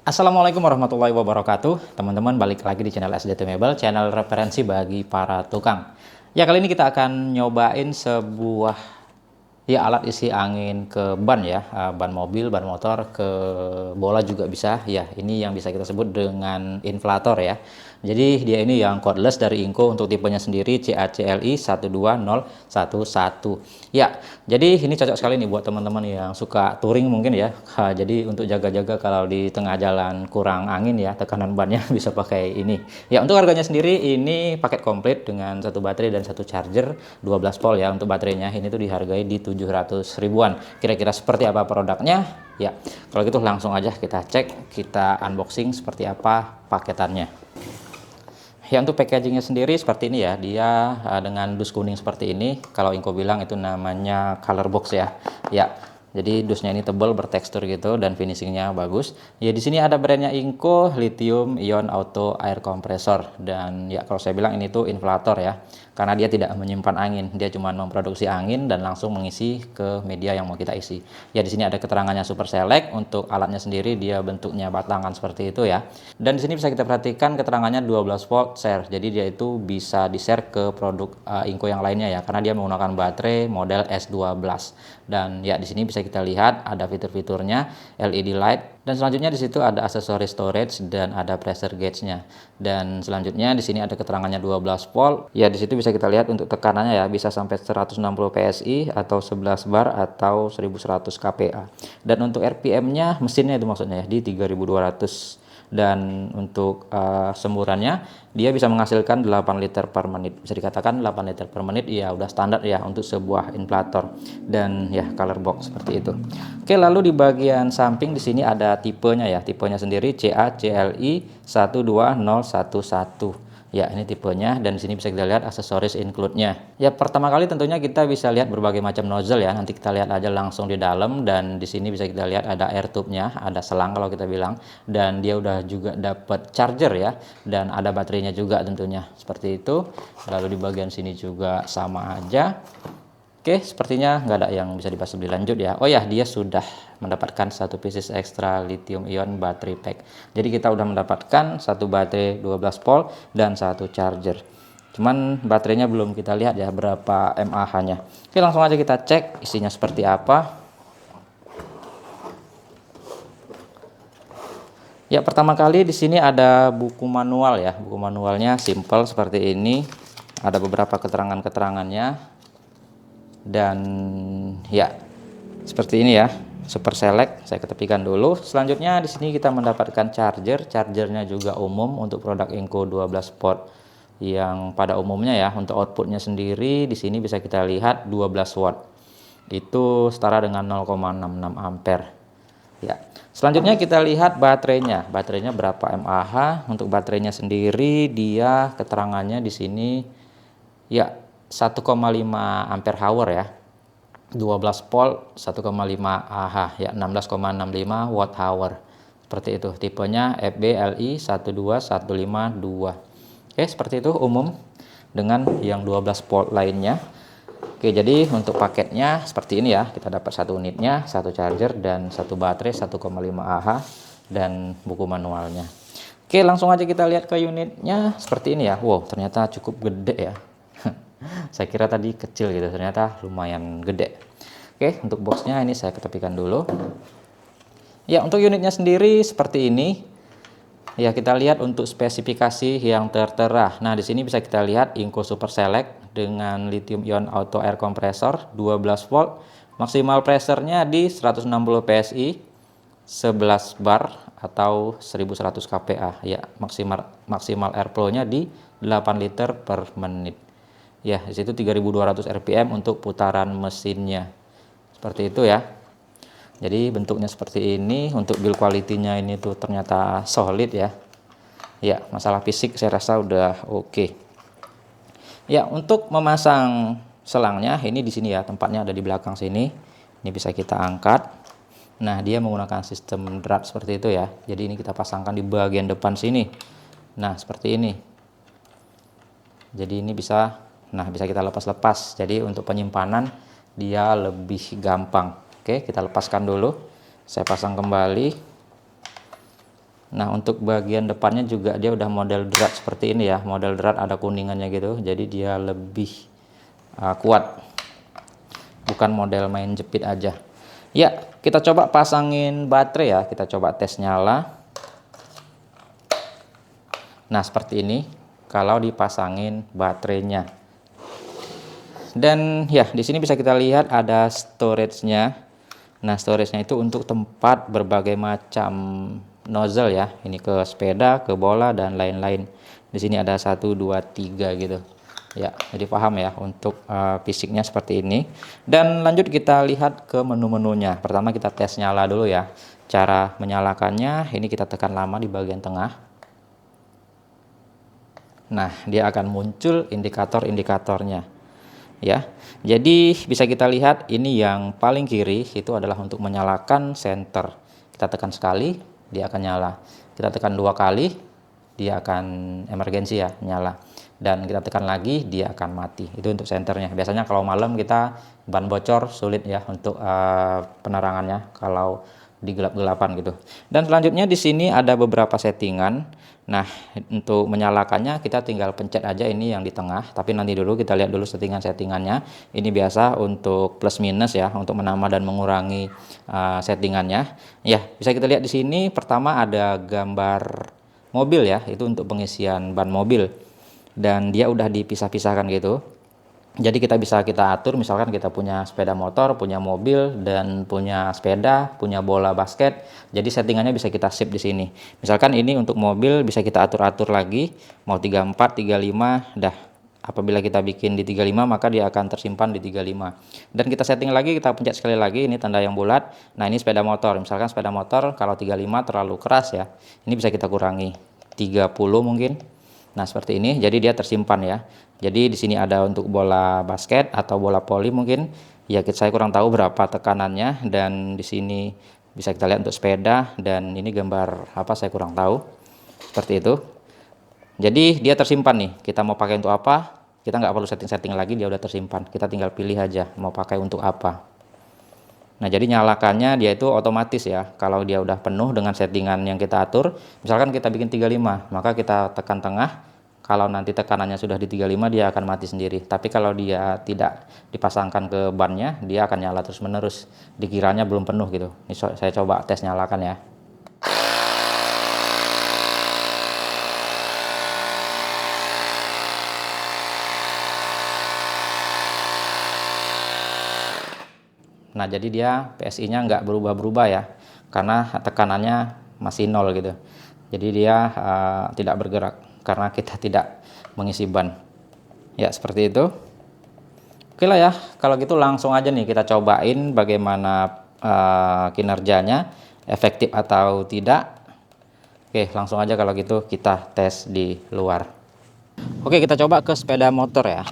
Assalamualaikum warahmatullahi wabarakatuh. Teman-teman, balik lagi di channel SDT Mebel, channel referensi bagi para tukang. Ya, kali ini kita akan nyobain sebuah alat isi angin ke ban ya, ban mobil, ban motor, ke bola juga bisa. Ya, ini yang bisa kita sebut dengan inflator ya. Jadi dia ini yang cordless dari Inco, untuk tipenya sendiri CACLI 12011. Ya, jadi ini cocok sekali nih buat teman-teman yang suka touring mungkin ya. Jadi untuk jaga-jaga kalau di tengah jalan kurang angin ya, tekanan bannya bisa pakai ini. Ya, untuk harganya sendiri ini paket komplit dengan satu baterai dan satu charger 12 volt ya. Untuk baterainya ini tuh dihargai di 700 ribuan. Kira-kira seperti apa produknya? Ya, kalau gitu langsung aja kita cek, kita unboxing seperti apa paketannya. Ya, untuk packagingnya sendiri seperti ini ya, dia dengan dus kuning seperti ini. Kalau Inco bilang itu namanya color box ya. Ya, jadi dusnya ini tebal, bertekstur gitu, dan finishingnya bagus. Ya, di sini ada brandnya Inco, lithium ion auto air compressor. Dan ya, kalau saya bilang ini tuh inflator ya, karena dia tidak menyimpan angin, dia cuma memproduksi angin dan langsung mengisi ke media yang mau kita isi. Ya, di sini ada keterangannya super select. Untuk alatnya sendiri dia bentuknya batangan seperti itu ya. Dan di sini bisa kita perhatikan keterangannya 12 volt share. Jadi dia itu bisa di-share ke produk Inco yang lainnya ya, karena dia menggunakan baterai model S12. Dan ya, di sini bisa kita lihat ada fitur-fiturnya, LED light, dan selanjutnya di situ ada aksesoris storage dan ada pressure gauge-nya. Dan selanjutnya di sini ada keterangannya 12 volt. Ya, di situ bisa kita lihat untuk tekanannya ya, bisa sampai 160 PSI atau 11 bar atau 1100 kPa. Dan untuk RPM-nya, mesinnya itu maksudnya ya, di 3200. Dan untuk semburannya dia bisa menghasilkan 8 liter per menit. Bisa dikatakan 8 liter per menit ya udah standar ya untuk sebuah inflator. Dan ya, color box seperti itu. Oke, lalu di bagian samping di sini ada tipenya ya. Tipenya sendiri CACLI 12011. Ya, ini tipenya, dan di sini bisa kita lihat aksesoris include-nya. Ya, pertama kali tentunya kita bisa lihat berbagai macam nozzle ya. Nanti kita lihat aja langsung di dalam, dan di sini bisa kita lihat ada air tube-nya, ada selang kalau kita bilang, dan dia udah juga dapat charger ya, dan ada baterainya juga tentunya. Seperti itu. Lalu di bagian sini juga sama aja. Oke, sepertinya nggak ada yang bisa dibahas lebih lanjut ya. Oh ya, dia sudah mendapatkan satu pieces extra lithium ion battery pack. Jadi kita udah mendapatkan satu baterai 12 volt dan satu charger. Cuman baterainya belum kita lihat ya berapa mAh-nya. Oke, langsung aja kita cek isinya seperti apa. Ya, pertama kali di sini ada buku manual ya. Buku manualnya simple seperti ini. Ada beberapa keterangan-keterangannya. Dan ya, seperti ini ya, super select. Saya ketepikan dulu. Selanjutnya di sini kita mendapatkan chargernya juga umum untuk produk Inco 12 volt yang pada umumnya ya. Untuk outputnya sendiri di sini bisa kita lihat 12 watt, itu setara dengan 0,66 ampere ya. Selanjutnya kita lihat baterainya berapa mAh. Untuk baterainya sendiri dia keterangannya di sini ya 1,5 ampere hour ya, 12 volt 1,5 Ah ya, 16,65 watt hour. Seperti itu. Tipenya FBLI 12152. Oke, seperti itu umum dengan yang 12 volt lainnya. Oke, jadi untuk paketnya seperti ini ya. Kita dapat satu unitnya, satu charger dan satu baterai 1,5 Ah dan buku manualnya. Oke, langsung aja kita lihat ke unitnya seperti ini ya. Wow, ternyata cukup gede ya. Saya kira tadi kecil gitu, ternyata lumayan gede. Oke, untuk boxnya ini saya ketepikan dulu. Ya, untuk unitnya sendiri seperti ini. Ya, kita lihat untuk spesifikasi yang tertera. Nah, di sini bisa kita lihat Inco Super Select dengan lithium ion auto air compressor 12 volt. Maksimal pressure-nya di 160 PSI, 11 bar atau 1100 kPa. Ya, maksimal airflow-nya di 8 liter per menit. Ya, di situ 3200 rpm untuk putaran mesinnya. Seperti itu ya. Jadi bentuknya seperti ini. Untuk build quality-nya ini tuh ternyata solid ya. Ya, masalah fisik saya rasa udah oke. Ya, untuk memasang selangnya ini di sini ya, tempatnya ada di belakang sini. Ini bisa kita angkat. Nah, dia menggunakan sistem drat seperti itu ya. Jadi ini kita pasangkan di bagian depan sini. Nah, seperti ini. Jadi ini bisa kita lepas-lepas. Jadi untuk penyimpanan dia lebih gampang. Oke, kita lepaskan dulu. Saya pasang kembali. Nah, untuk bagian depannya juga dia udah model drat seperti ini ya, model drat ada kuningannya gitu, jadi dia lebih kuat, bukan model main jepit aja. Ya, kita coba pasangin baterai ya, kita coba tes nyala. Nah, seperti ini kalau dipasangin baterainya. Dan ya, di sini bisa kita lihat ada storage-nya. Nah, storage-nya itu untuk tempat berbagai macam nozzle ya. Ini ke sepeda, ke bola dan lain-lain. Di sini ada 1 2 3 gitu. Ya, jadi paham ya untuk fisiknya seperti ini. Dan lanjut kita lihat ke menu-menunya. Pertama kita tes nyala dulu ya. Cara menyalakannya, ini kita tekan lama di bagian tengah. Nah, dia akan muncul indikator-indikatornya. Ya, jadi bisa kita lihat ini yang paling kiri itu adalah untuk menyalakan senter. Kita tekan sekali, dia akan nyala. Kita tekan 2 kali, dia akan emergensi ya, nyala. Dan kita tekan lagi, dia akan mati. Itu untuk senternya. Biasanya kalau malam kita ban bocor sulit ya untuk penerangannya kalau di gelap-gelapan gitu. Dan selanjutnya di sini ada beberapa settingan. Nah, untuk menyalakannya kita tinggal pencet aja ini yang di tengah, tapi nanti dulu kita lihat dulu settingannya. Ini biasa untuk plus minus ya, untuk menambah dan mengurangi settingannya. Ya, bisa kita lihat di sini pertama ada gambar mobil ya, itu untuk pengisian ban mobil. Dan dia udah dipisah-pisahkan gitu. Jadi kita atur, misalkan kita punya sepeda motor, punya mobil, dan punya sepeda, punya bola basket. Jadi settingannya bisa kita save di sini. Misalkan ini untuk mobil bisa kita atur-atur lagi, mau 34, 35, dah. Apabila kita bikin di 35 maka dia akan tersimpan di 35. Dan kita setting lagi, kita pencet sekali lagi, ini tanda yang bulat. Nah, ini sepeda motor. Misalkan sepeda motor kalau 35 terlalu keras ya. Ini bisa kita kurangi 30 mungkin. Nah, seperti ini, jadi dia tersimpan ya. Jadi di sini ada untuk bola basket atau bola voli mungkin. Ya, saya kurang tahu berapa tekanannya, dan di sini bisa kita lihat untuk sepeda, dan ini gambar apa saya kurang tahu. Seperti itu. Jadi dia tersimpan nih. Kita mau pakai untuk apa? Kita nggak perlu setting-setting lagi, dia udah tersimpan. Kita tinggal pilih aja mau pakai untuk apa. Nah, jadi nyalakannya dia itu otomatis ya. Kalau dia udah penuh dengan settingan yang kita atur, misalkan kita bikin 35, maka kita tekan tengah. Kalau nanti tekanannya sudah di 35, dia akan mati sendiri. Tapi kalau dia tidak dipasangkan ke bannya, dia akan nyala terus-menerus. Dikiranya belum penuh gitu. Ini saya coba tes nyalakan ya. Nah, jadi dia PSI-nya nggak berubah-berubah ya, karena tekanannya masih 0 gitu. Jadi dia tidak bergerak karena kita tidak mengisi ban. Ya, seperti itu. Oke lah ya, kalau gitu langsung aja nih kita cobain bagaimana kinerjanya, efektif atau tidak. Oke, langsung aja kalau gitu kita tes di luar. Oke, kita coba ke sepeda motor ya.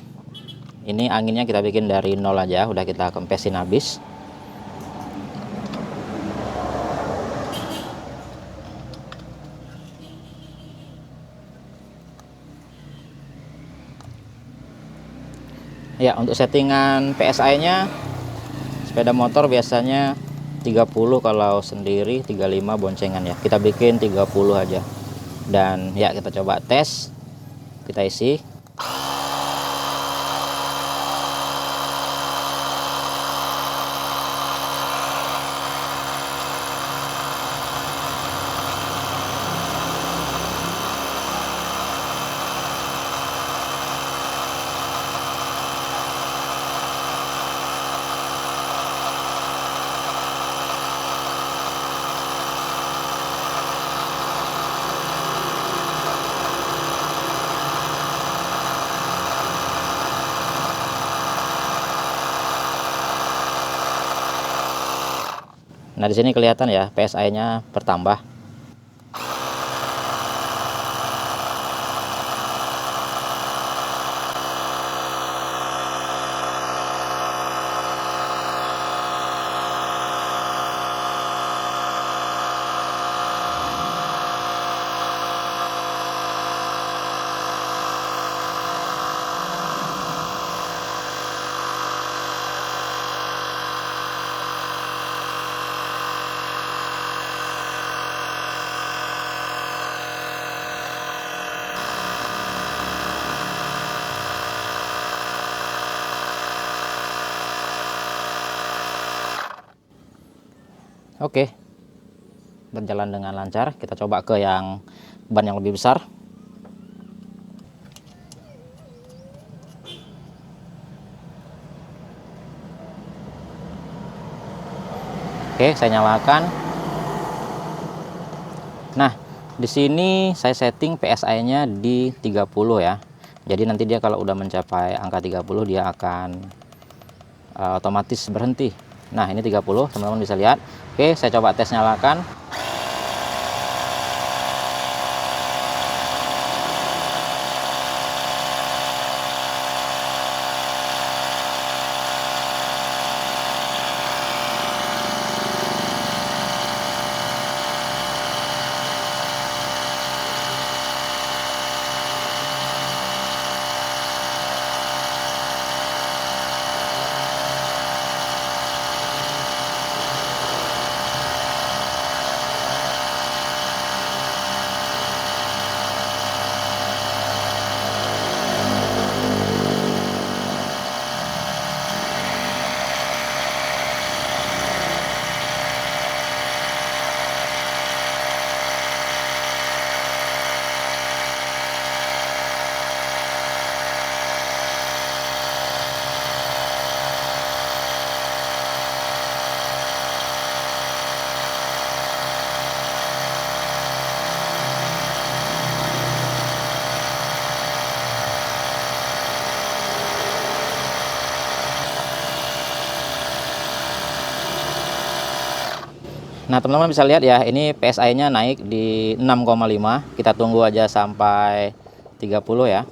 Ini anginnya kita bikin dari 0 aja, udah kita kempesin habis. Ya, untuk settingan PSI-nya sepeda motor biasanya 30, kalau sendiri 35 boncengan ya. Kita bikin 30 aja. Dan ya, kita coba tes. Kita isi. Nah, di sini kelihatan ya PSI-nya bertambah. Oke, berjalan dengan lancar. Kita coba ke yang ban yang lebih besar. Oke, saya nyalakan. Nah, di sini saya setting PSI-nya di 30 ya. Jadi nanti dia kalau udah mencapai angka 30 dia akan otomatis berhenti. Nah, ini 30, teman-teman bisa lihat. Oke, saya coba tes nyalakan. Nah, teman-teman bisa lihat ya, ini PSI-nya naik di 6,5. Kita tunggu aja sampai 30 ya.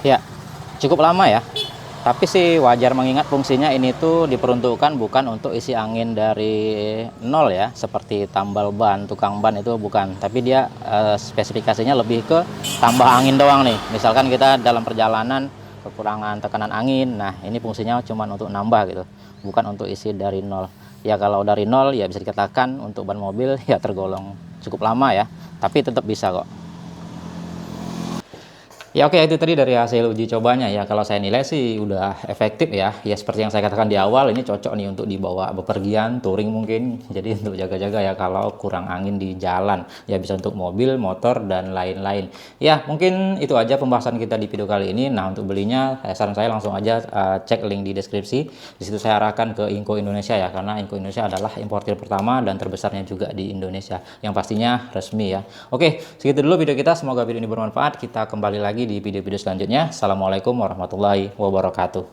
Ya, cukup lama ya. Tapi sih wajar mengingat fungsinya ini tuh diperuntukkan bukan untuk isi angin dari nol ya, seperti tambal ban, tukang ban itu bukan. Tapi dia spesifikasinya lebih ke tambah angin doang nih. Misalkan kita dalam perjalanan kekurangan tekanan angin, nah ini fungsinya cuma untuk nambah gitu, bukan untuk isi dari nol. Ya kalau dari nol ya bisa dikatakan untuk ban mobil ya tergolong cukup lama ya, tapi tetap bisa kok. Ya oke, itu tadi dari hasil uji cobanya ya. Kalau saya nilai sih udah efektif ya. Ya seperti yang saya katakan di awal, ini cocok nih untuk dibawa bepergian, touring mungkin. Jadi untuk jaga-jaga ya kalau kurang angin di jalan. Ya bisa untuk mobil, motor, dan lain-lain. Ya mungkin itu aja pembahasan kita di video kali ini. Nah untuk belinya, saran saya langsung aja cek link di deskripsi. Di situ saya arahkan ke Inco Indonesia ya. Karena Inco Indonesia adalah importir pertama dan terbesarnya juga di Indonesia. Yang pastinya resmi ya. Oke, segitu dulu video kita. Semoga video ini bermanfaat. Kita kembali lagi di video-video selanjutnya. Assalamualaikum warahmatullahi wabarakatuh.